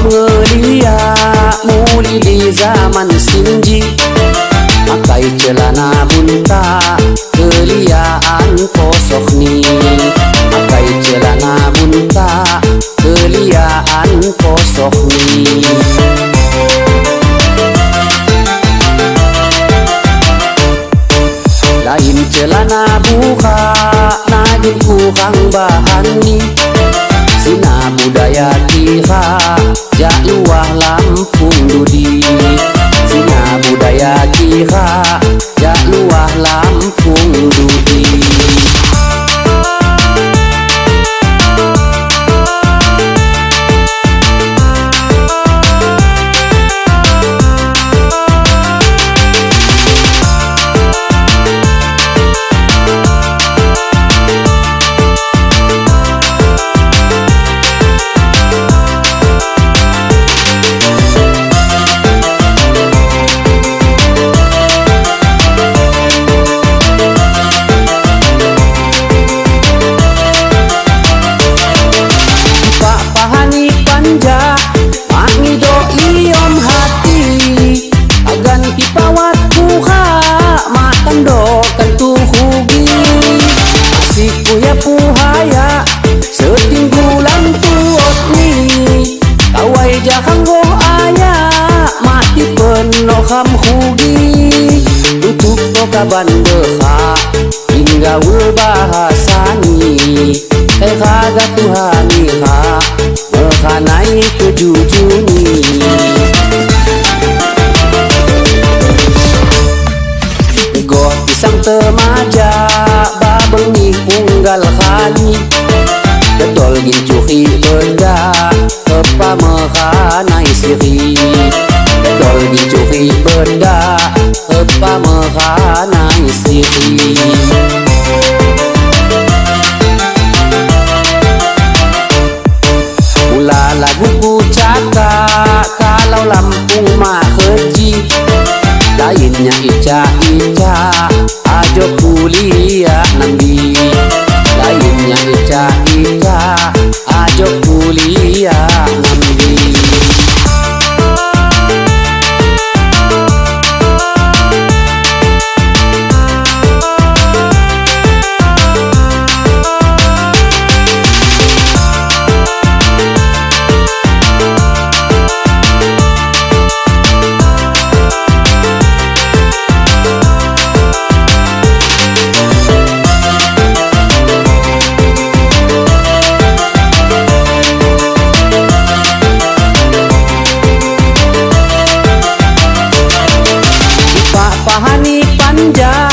ngelia muli di zaman sinji, pakai celana bunta keliaan kosok ni, pakai celana bunta keliaan kosok ni. Lain celana buka naging kurang bahan ni, sina budaya kira jak luah Lampung dudi, sina budaya kira jak luah Lampung dudi. Kam hugi untuk kaban beha hingga bahasani kai kaga Tuhani ha mekanai kejujuni. Goh pisang temaja babengi punggal kali, betul gincuhi benda kepa mekanai siri, betul gincuhi benda kepa mekanai siri. Mula lagu ku cakap kalau Lampung mah keji, lainnya ica-ica ajo kuliah nambi, lainnya ica-ica ajo kuliah nambi. Pahani panja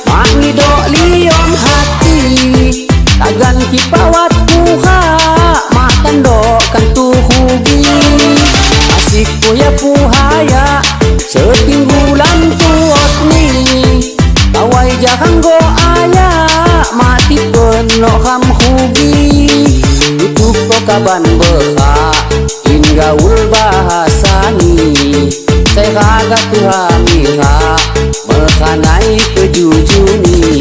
mangido liom hati, tagan kipawat puha matando kantu hugi, asik puya puhaya setinggulan tuot ni, kawai jakanggo aya mati penuh ham hugi, tutup kaban beha hingga bahasani, saya kaga Tuhani ha mekanai kejujuni.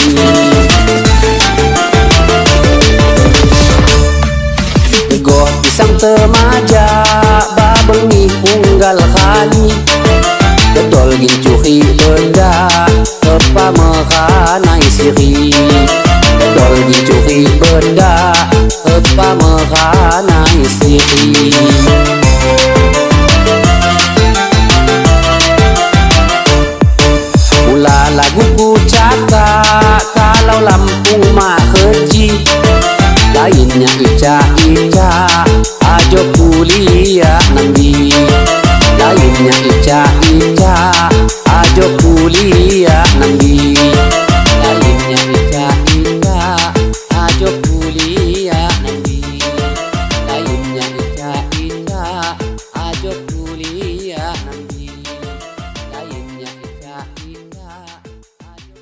Goh pisang temaja babengi punggal kali, betul gincuhi benda kepa mekanai siri, betul gincuhi benda kepa mekanai siri. Mula lagu ku cakap kalau Lampung mah keji, lainnya ica-ica ajo kuliah nambi, lainnya ica-ica ajo kuliah nambi, lainnya ica-ica ajo kuliah nambi, lainnya ica-ica ajo kuliah nambi, lainnya ica-ica ajo.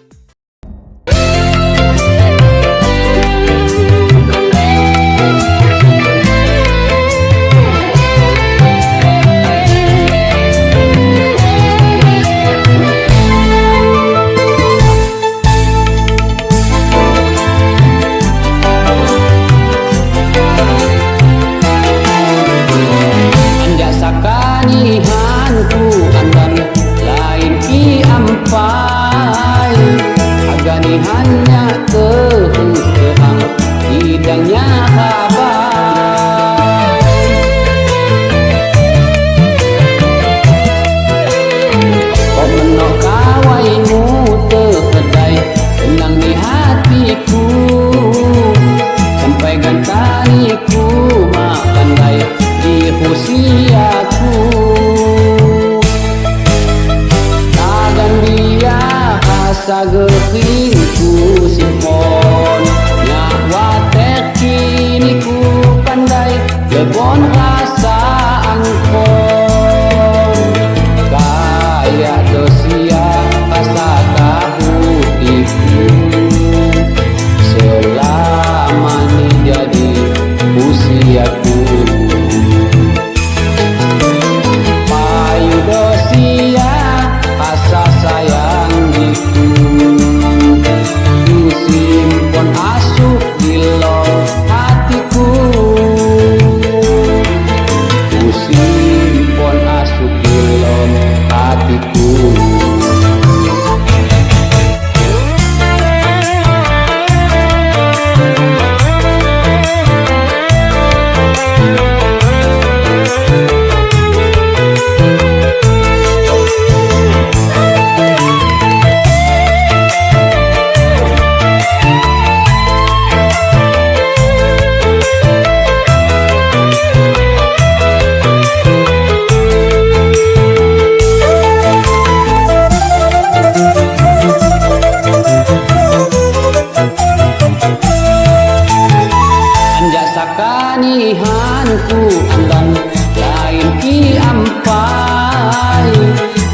ku andan lain ki ampai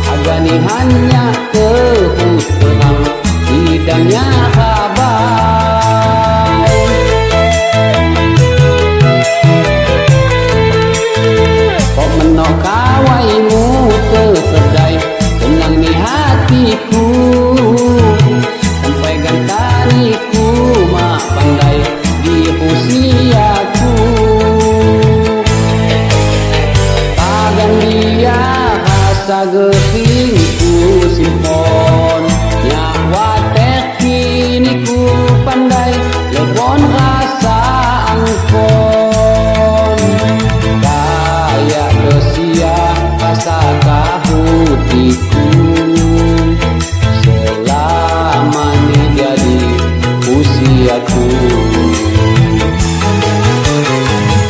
agani hanya tepus terang hidangnya kabai kok menok kawaimu tersedai tenang di hatiku sampai gantariku mak pandai di usiaku tagan dia rasa gehingku simpon nyawa kini ku pandai lebon rasa angkon kaya dosia rasa kahutiku selama ni jadi usiaku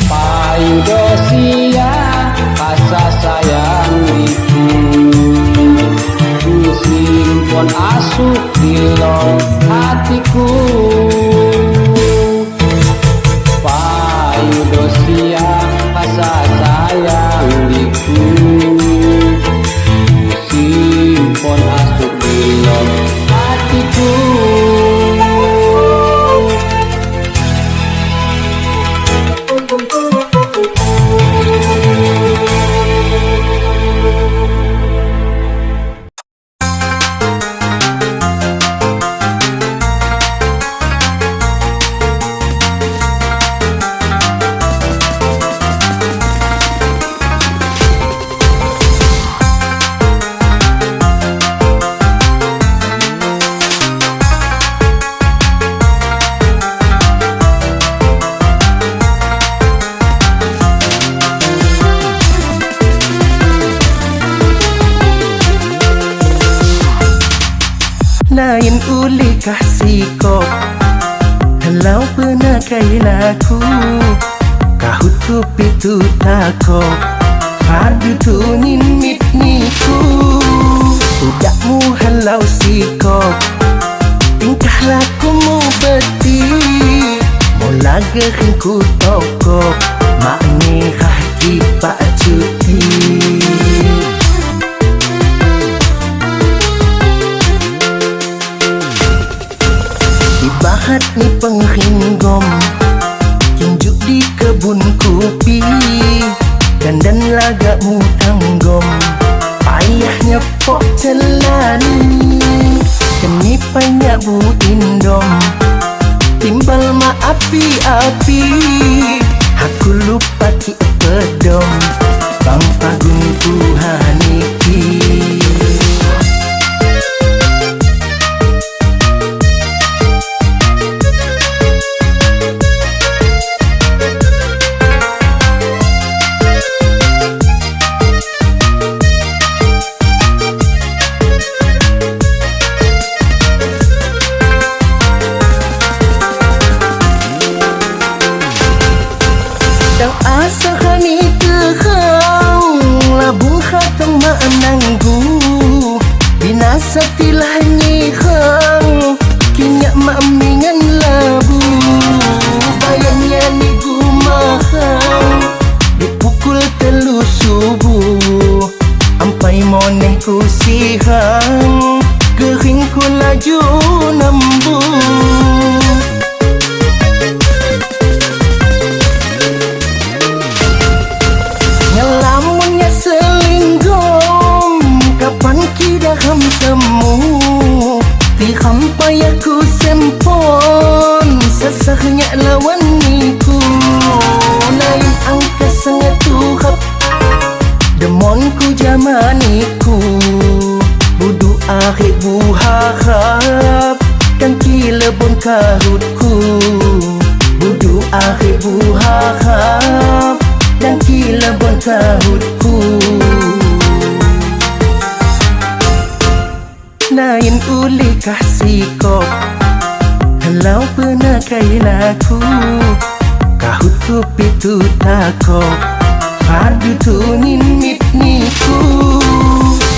payu dosia rasa sayang itu ku simpon asuk di lom hatiku payu dosia rasa sayang itu ku simpon asuk di lom hatiku. Lain uli kasih kau halau pernah kailaku kahut ku pitu tako padu tunin mitniku udakmu halau sikok tingkah lakumu beti mula gehingku tokok makni kaki pak cuti bahat ni penghinggom tunjuk di kebun kopi dandan lagamu tanggom payahnya pok celani keni banyak bu indom timbal ma api-api aku lupa ki pedom bang pagun ku haniki asahani kehang labung khatong maananggu binasa tilahnya hang kinyak maamingan labu bayangnya ni gumahang dipukul telu subuh ampai moneh ku sihang gering ku laju nembung ham temu ti hampai aku sempon sesahnya lawan niku lain angka sangat tuhap demonku jamaniku budu akhir buhahap kan kilebon kahutku budu akhir buhahap dan kilebon kahutku lain uli kasih kau halau pernah kailaku kahut ku pitu tako padu tunin mitniku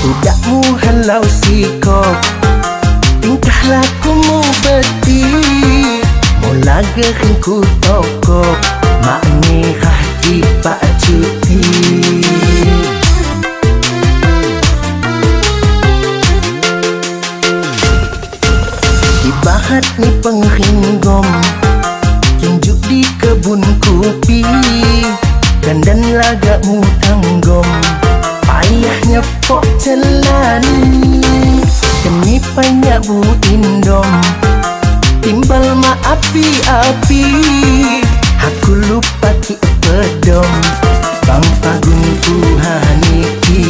udakmu halau sikok tingkah lakumu beti mula gehingku tokok makni hati di Pak Cuti. Di bahat ni penghinggom, kinjuk di kebun kopi, dandan lagamu tanggom, payahnya pok celani, demi banyak bu indom, timbal ma api-api, aku lupa ki pedom, bang pagun Tuhaniki.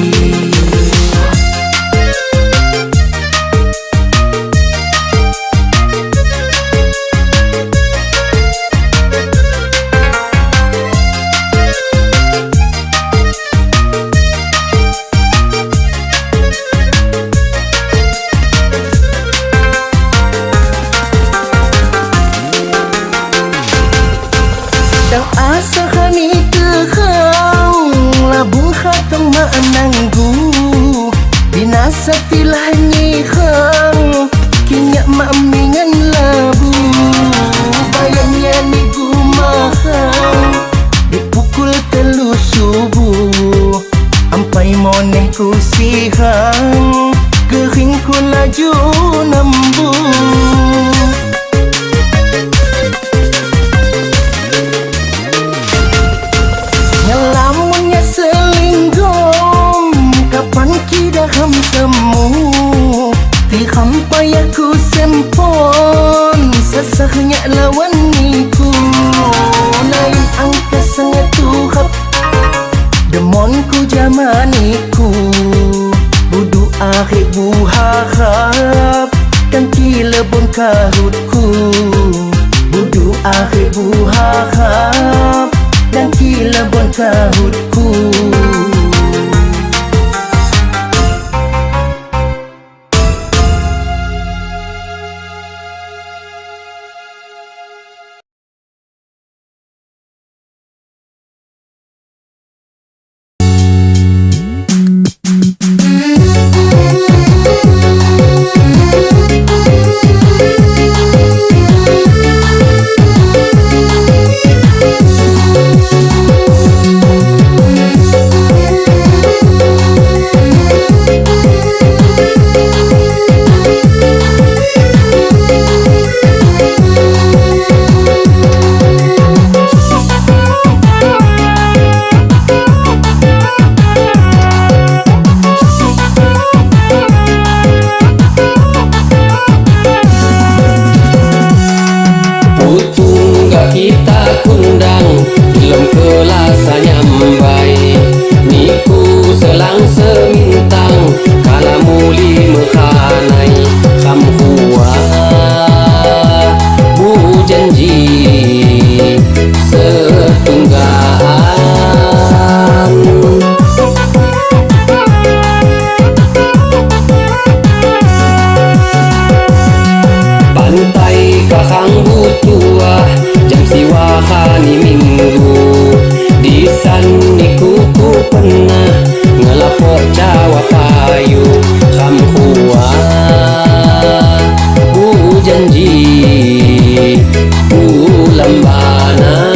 Dang asa kami kekang, labung hatong maananggu, binasa tilah nyikang, kinyak maamingan labu, bayangnya ni gumahang, dipukul telu subuh, ampai moneh ku sihang, gering ku laju nembung. Ngelamunnya selinggom, kapan kita ham temu, tiham payahku sempon, sesahnya lawan niku, lain angka sangat tuhap, demonku jamaniku, budu akhir buharap, kan kilebon kahutku, budu akhir buharap, dan kilebon kahutku. Kita kundang belum kelasa nyambai, niku selang semintang kala muli mekhanai, kam hua bu janji setunggaan. Pantai kakang butua jam siwahani minggu, di saniku ku pernah ngelapor Jawa payu, kam hua bu janji bu lambanan.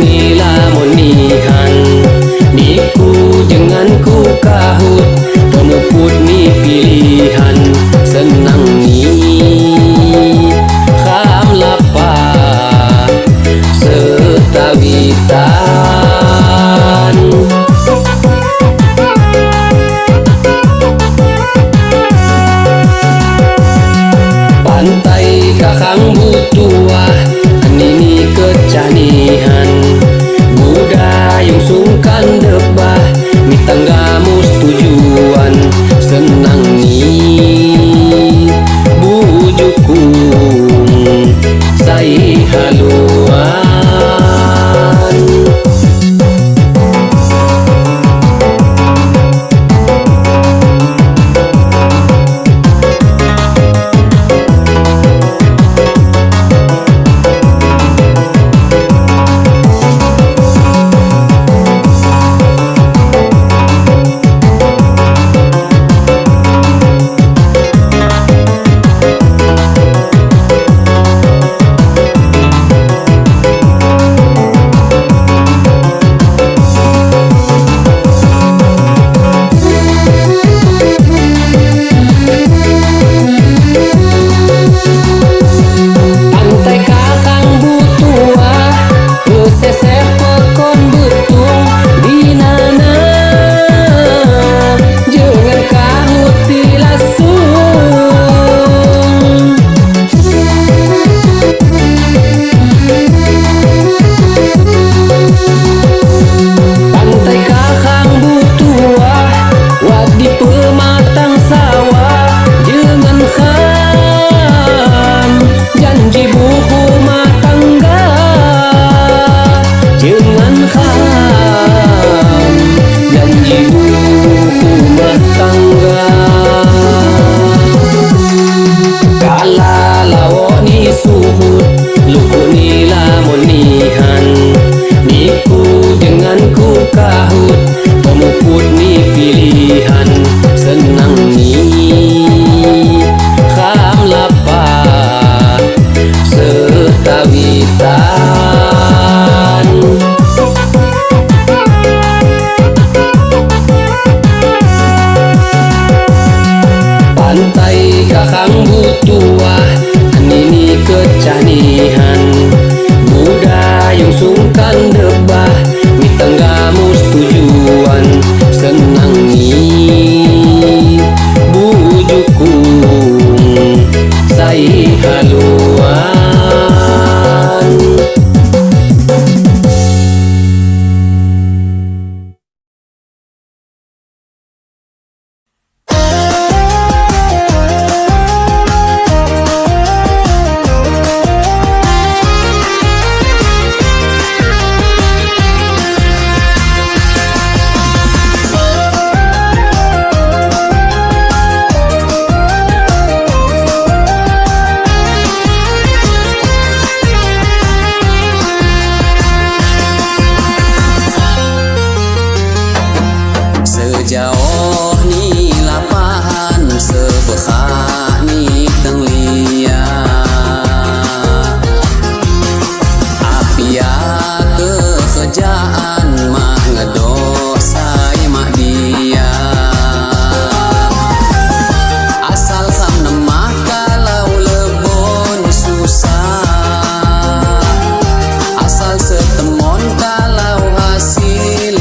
ni lamun nihan niku jangan ku kahut pemuput ni pilihan senang ni kham lapar setawitan pantai kakang butuah nini kecanihan budayung sungkan debah mitanggamus tujuan senang ni bujukung sai haluan pantai kakang butuah nini kecanihan budayung sungkan debah mitanggamus tujuan senang ni bujukung sai haluan Sejauh ni lapahan sebekak ni tenglia apia kekerjaan mah ngedosai mak dia asal kam nemah kalau lebon susah asal setemon kalau hasil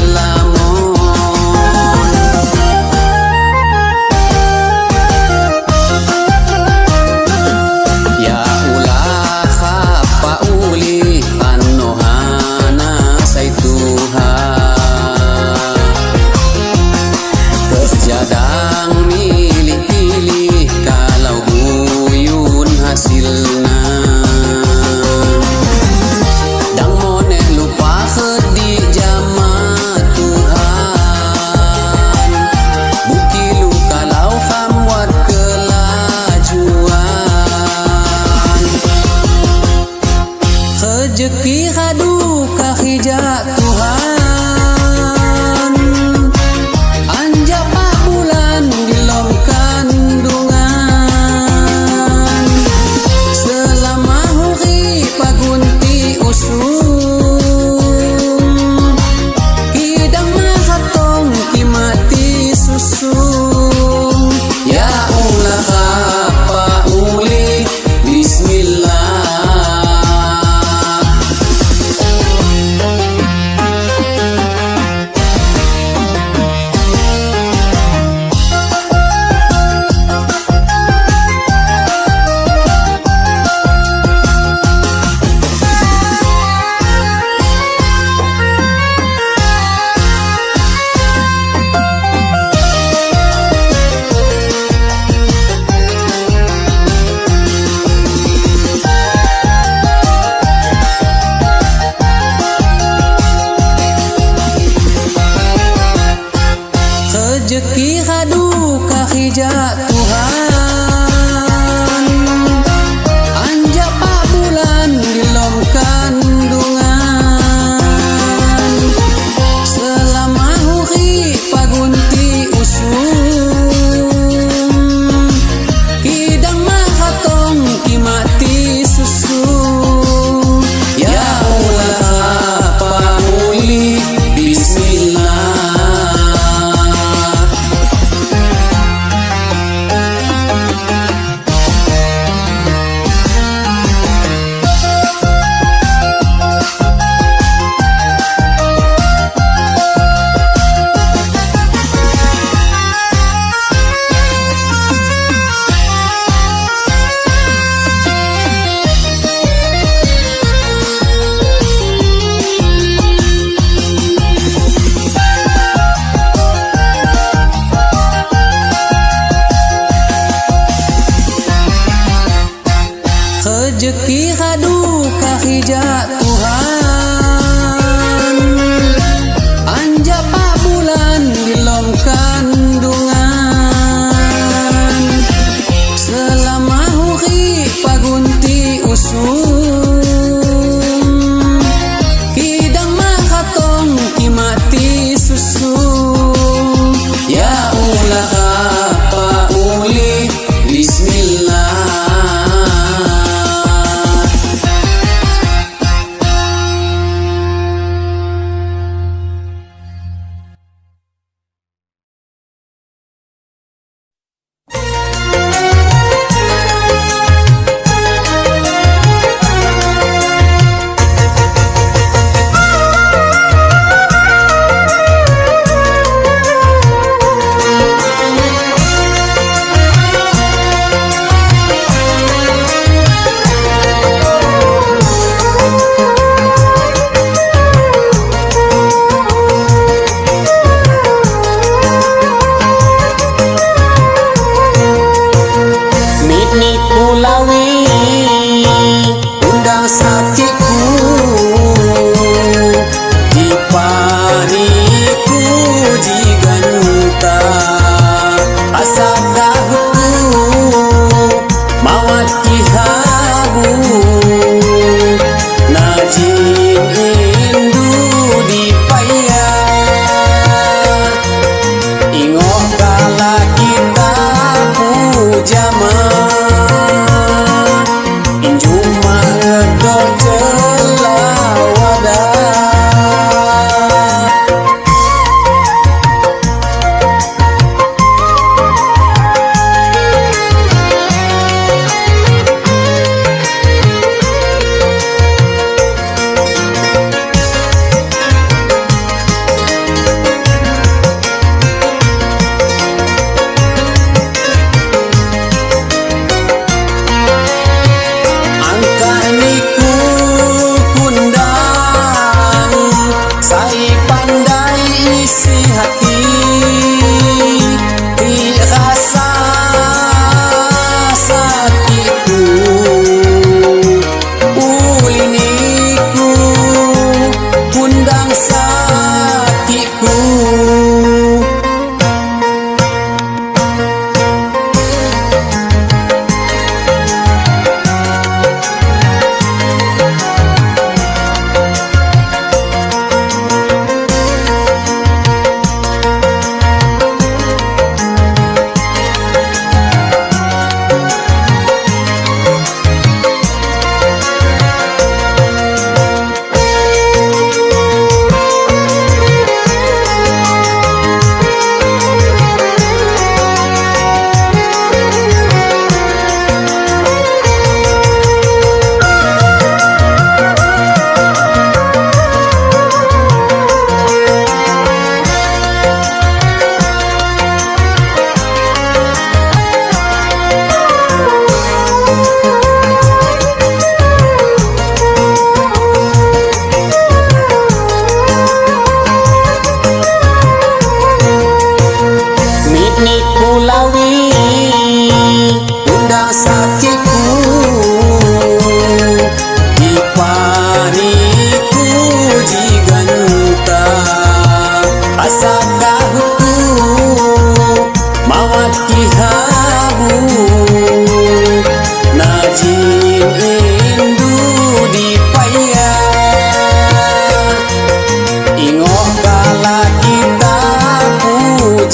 jadang milih-pilih kalau buyun hasilna dang moneh lupa di jama Tuhan bukti lu kalau kamwat kelajuan rezeki hadu kahija Tuhan selama huri pagunti usul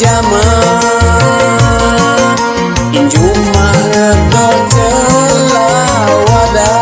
jama injuma ngetok celah wadah.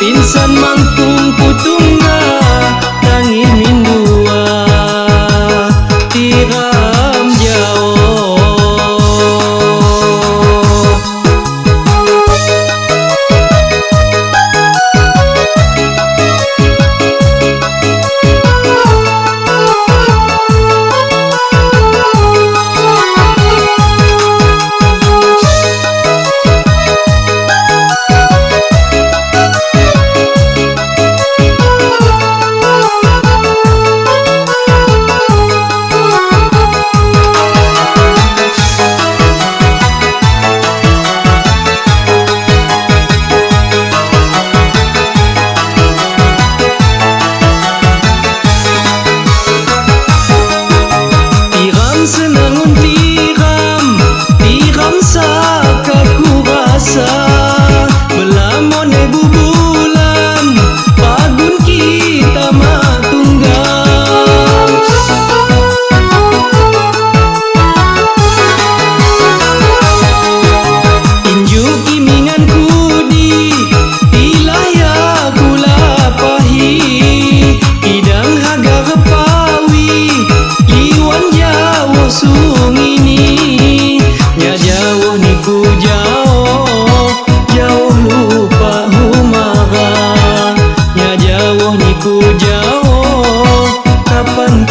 Pinsan mangkung putungga tangin mindua tiram jauh.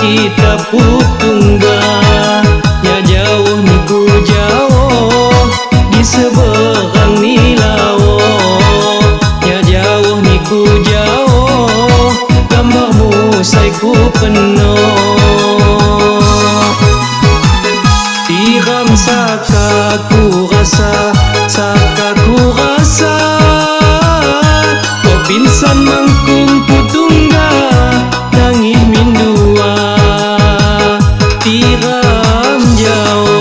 Kita putungga nya jauh niku jauh di seberang nilawo nya jauh niku jauh gambarmu saiku penuh tiram sakaku rasa kau pinsan mangkung putungga tangih mindua tiram jauh.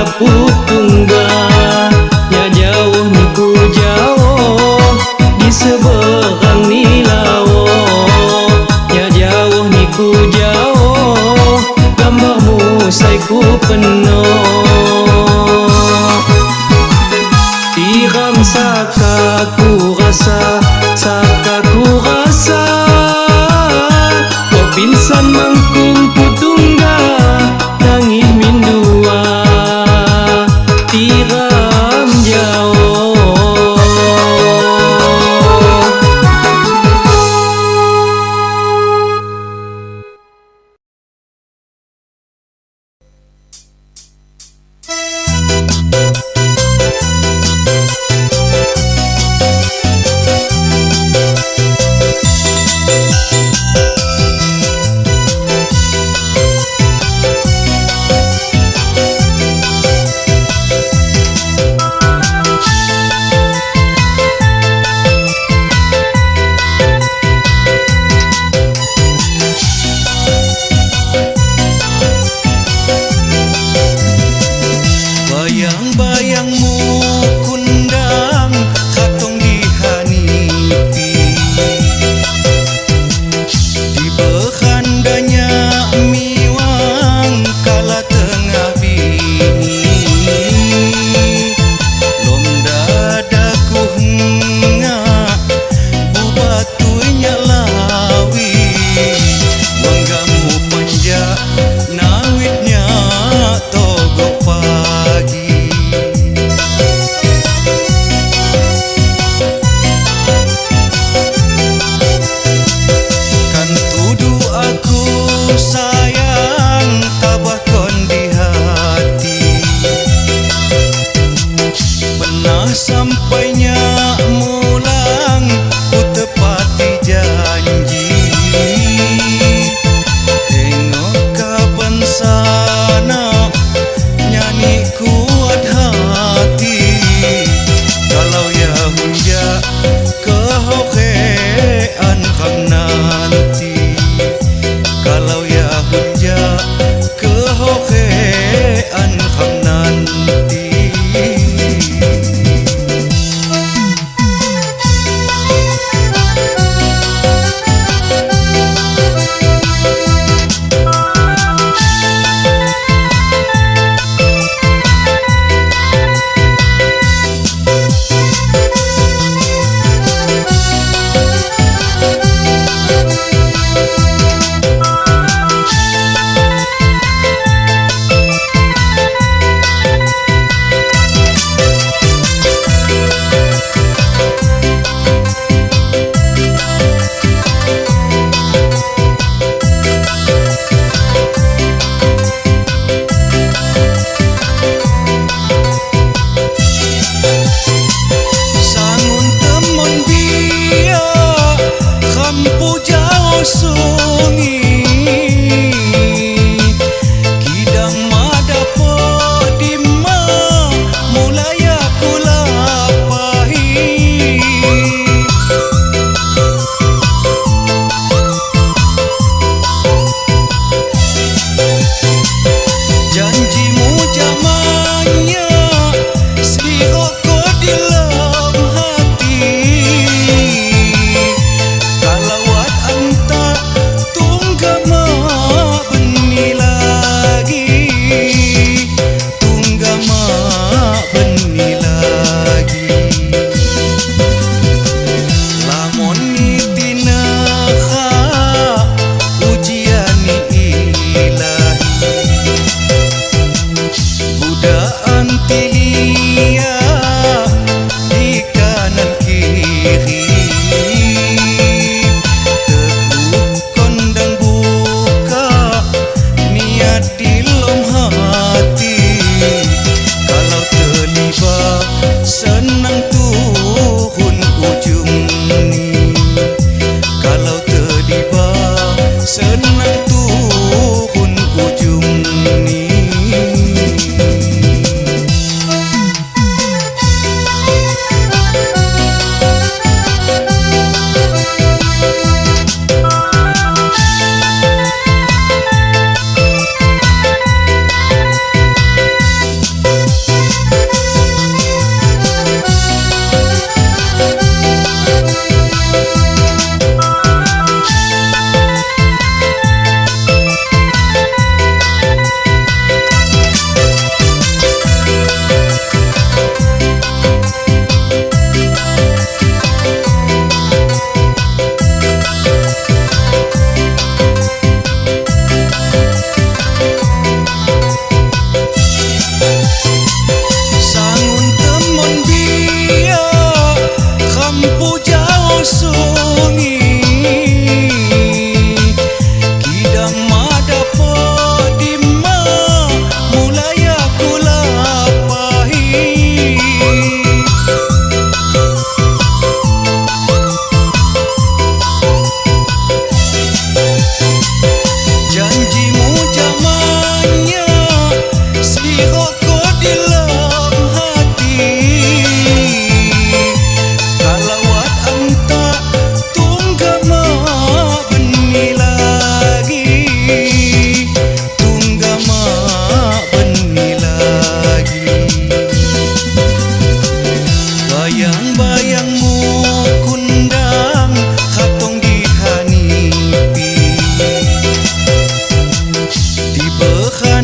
dapur tunggal, nya jauh niku jauh di seberang nilawo, nya jauh niku jauh gambarmu saiku penuh. Tiram saka ku rasa, saka ku rasa, kau pinsan mangkung putungga nangin mindua. Tiram jauh.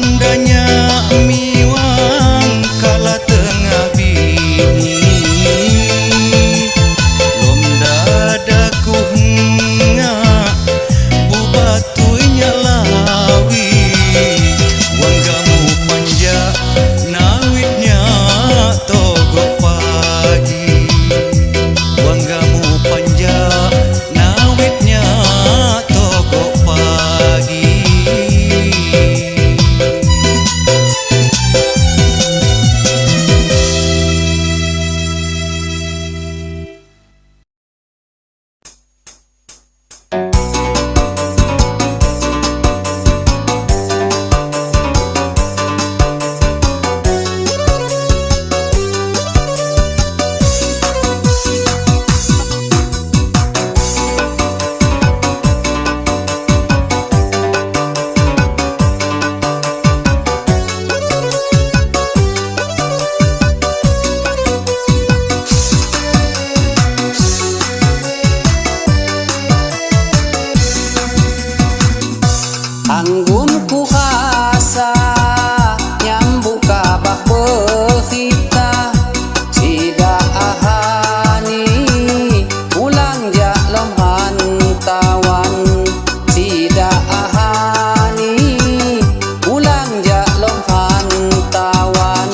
tandanya miwang kala tengah bini lom dadaku nga bubatunya lawi wanggamu panja nawitnya togo pagi wanggamu panja nawitnya togo pagi. Anggunku khasa nyambuk kabah behita sida ahani ulang jak lom hantawan sida ahani ulang jak lom hantawan.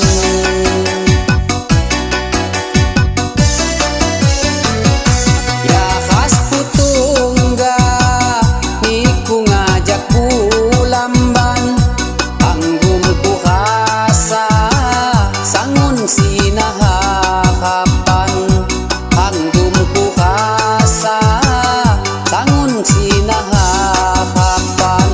Ya khas putungga niku ngajak lamban anggumku khasa sangun sinaha kapan anggumku khasa sangun sinaha kapan.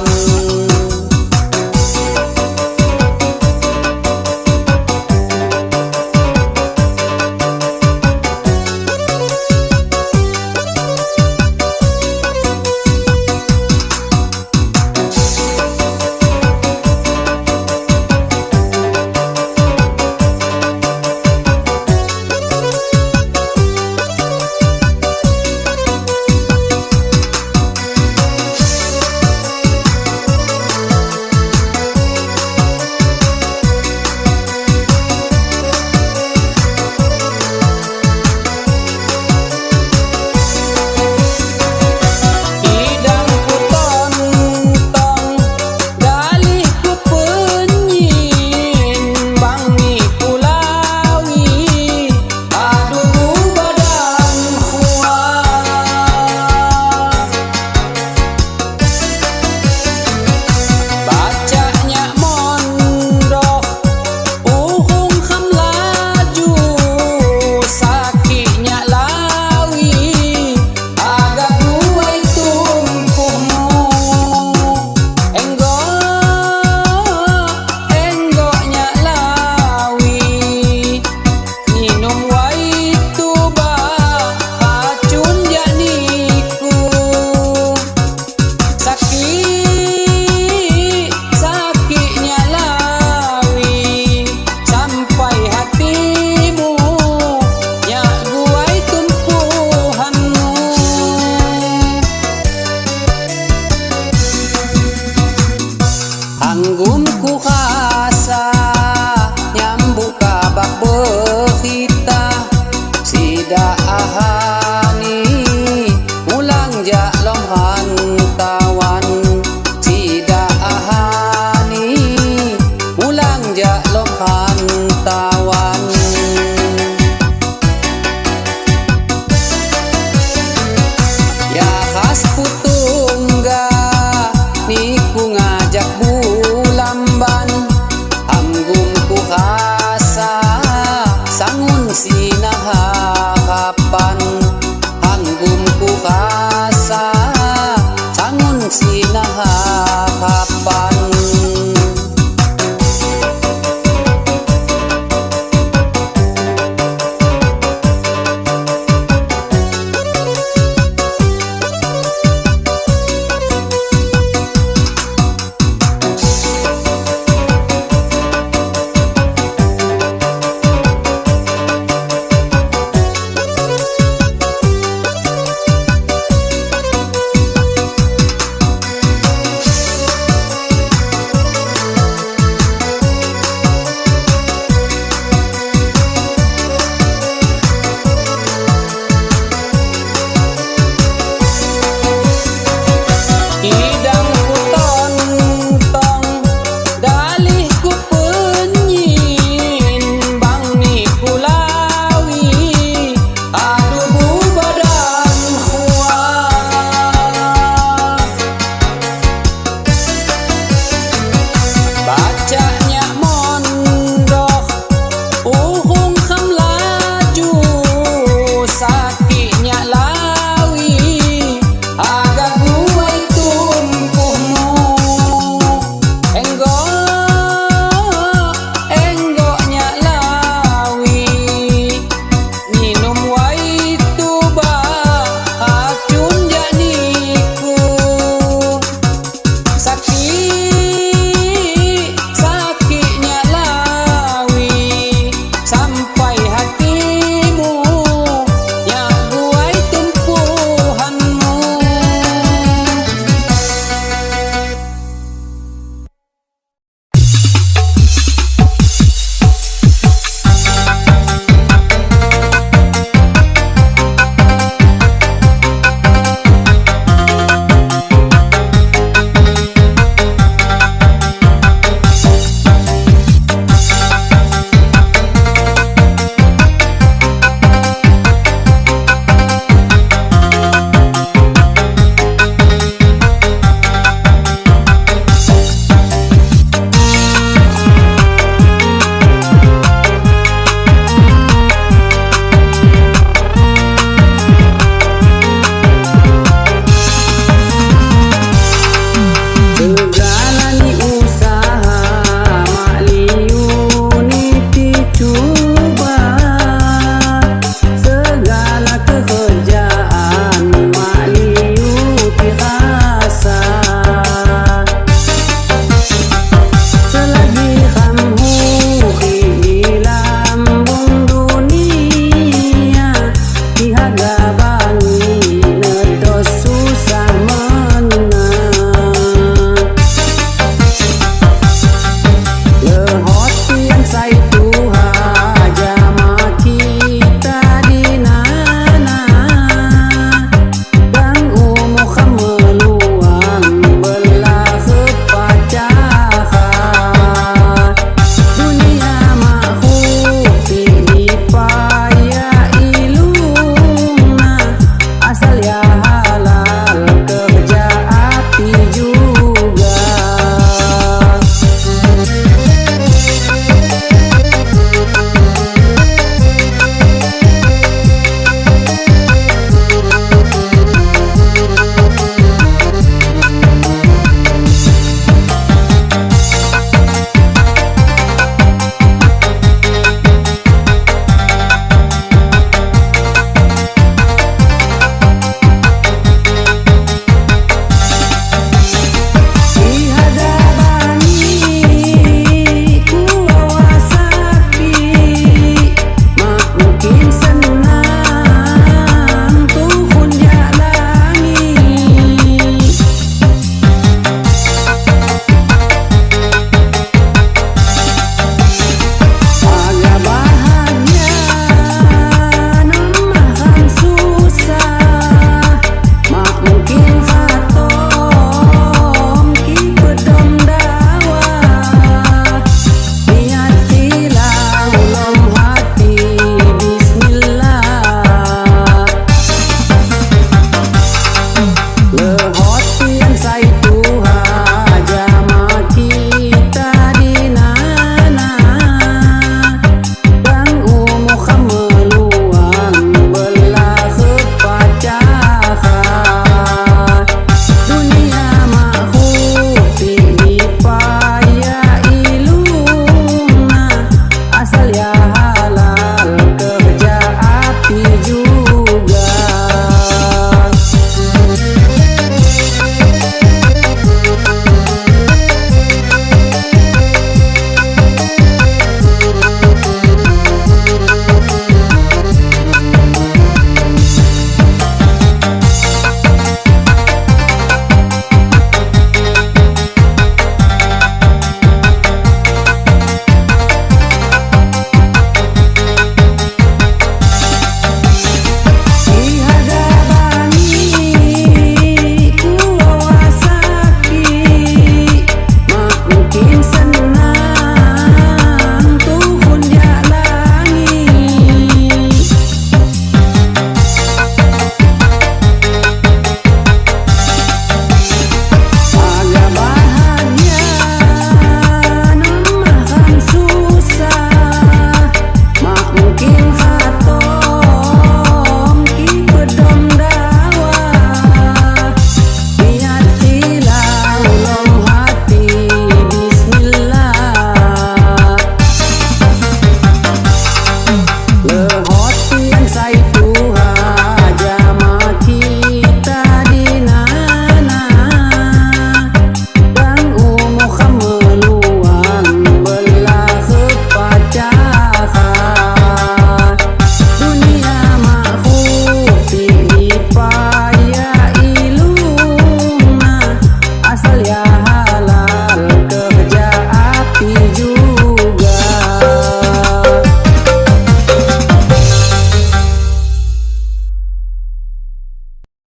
Anggun